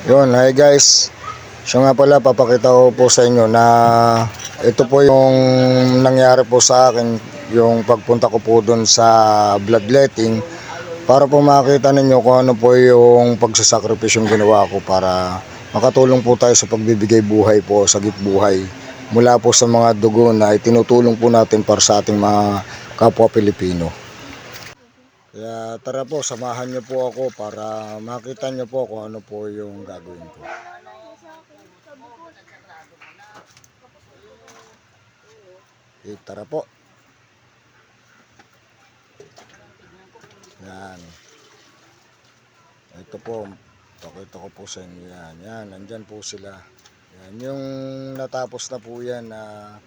Yun, hi guys. Siya nga pala, papakita ko po sa inyo na ito po yung nangyari po sa akin, yung pagpunta ko po doon sa bloodletting para po makita ninyo kung ano po yung pagsasakripisyo yung ginawa ko para makatulong po tayo sa pagbibigay buhay po, sagip buhay mula po sa mga dugo na itinutulong po natin para sa ating mga kapwa Pilipino. Kaya tara po, samahan niyo po ako para makita niyo po kung ano po yung gagawin ko. Tara po. Yan. Ito po, pakita ko po sa inyo yan. Yan, nandyan po sila. Yan, yung natapos na po yan na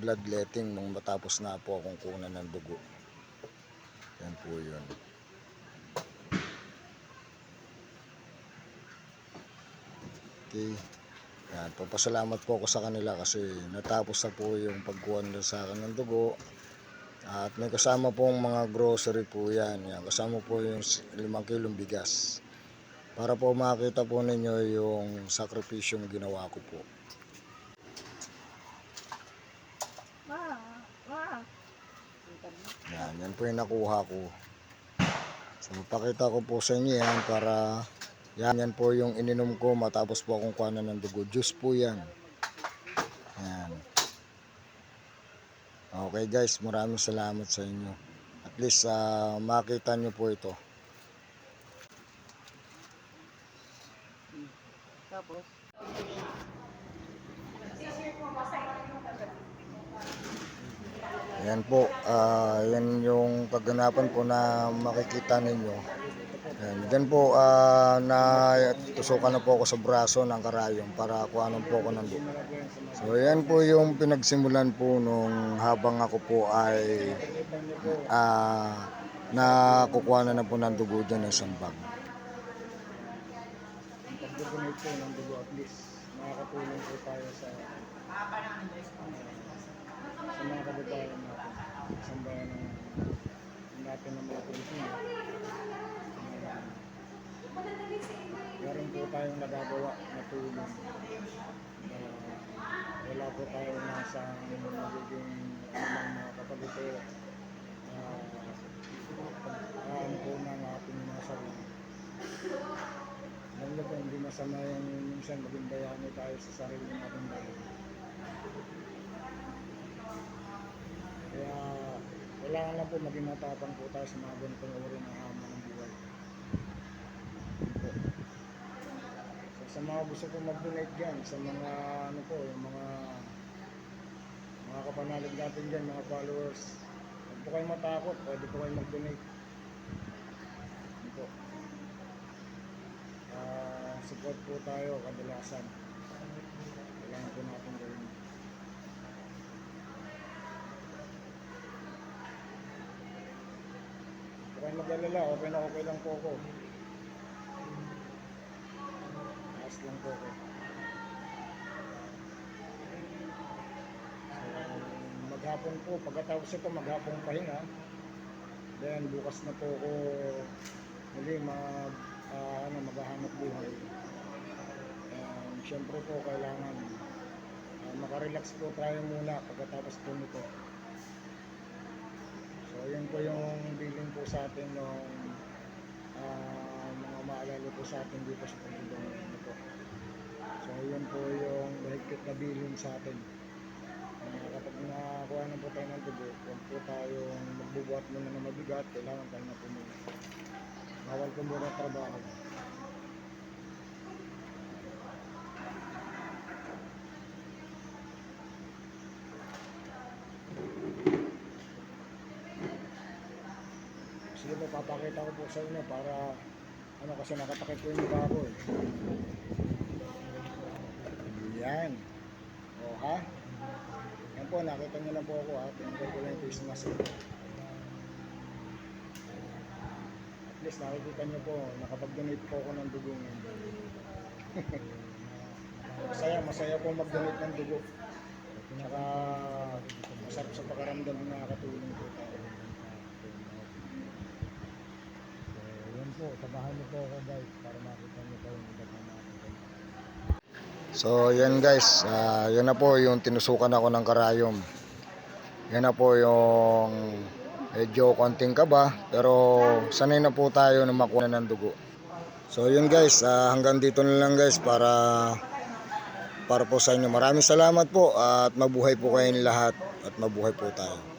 bloodletting nung matapos na po akong kunan ng dugo. Yan po yun. Okay. Yan, papasalamat po ako sa kanila kasi natapos na po yung pagkuha nila sa akin ng dugo. At may kasama pong mga grocery po yan. Yan, kasama po yung 5 kilong bigas. Para po makita po ninyo yung sakripisyong ginawa ko po. Yan, yan po yung nakuha ko. So, pakita ko po sa inyo yan para yan po yung ininom ko matapos po akong kuhanan ng dugo. Juice po yan. Yan. Okay guys, maraming salamat sa inyo. At least makita nyo po ito. Tapos, Yan po, yan yung pagganapan po na makikita ninyo. Yan, dyan po tusukan na po ako sa braso ng karayom para kuhanan po ako ng dugo. So yan po yung pinagsimulan po nung habang ako po ay nakukuha na po ng dugo dyan ng sambag. pag-donate po ng dugo at least makakatulong po tayo sa mga kababayan natin. Isang bayan natin ng mga Pilipino. Meron po tayong nagagawa na tulong. Wala po tayo nasa magiging mga kapag ito pag-aan po ng ating mga sarili. Alam niyo po, hindi masama yung minsan maging bayani tayo sa sarili nating bayan. Kaya kailangan lang po maging matapang po tayo sa mga ganitong uri ng hamon ng buhay. So, sa mga gusto po mag-donate dyan, sa mga ano po, yung mga kapanalig natin dyan, mga followers, huwag po kayong matakot, pwede po kayong mag-donate. Ano po? Support po tayo kadalasan. Kailangan po natin gawin. Huwag kayong mag-alala, okay lang po ako. Taas lang po ako. So, maghapon po, pagkatapos ito maghapong pahinga. Then bukas na po ako muli maghahanap buhay. And syempre po kailangan makarelax po tayo muna pagkatapos po nito. So yun po yung bilin po sa atin ng mga maalala po sa atin dito sa pagdudong nito. So yun po yung mahigpit na bilin sa atin. Kapag nakakuha na po tayo ng dugo, huwag po tayong magbubuhat muna ng mabigat, kailangan tayo na po muna. Bawal po muna trabaho. Sige po, papakita ko po sa inyo para kasi nakatakip po yung mukha ko eh. Yan. O ha? Yan po, nakita nyo na po ako ha. Tinagay ko lang yung face mask. At least nakikita nyo po, nakapag-donate po ako ng dugo ngayon. Masaya po mag-donate ng dugo. Tsaka masarap sa pakaramdam na nakakatulong po tayo. So, yan po, sabahan niyo po ako guys para makita niyo po yung iba't natin. So yan guys, yan na po yung tinusukan ako ng karayom. Yan na po yung medyo konting kaba, pero sanay na po tayo na makuha ng dugo. So yun guys, hanggang dito na lang guys para po sa inyo. Maraming salamat po at mabuhay po kayong lahat at mabuhay po tayo.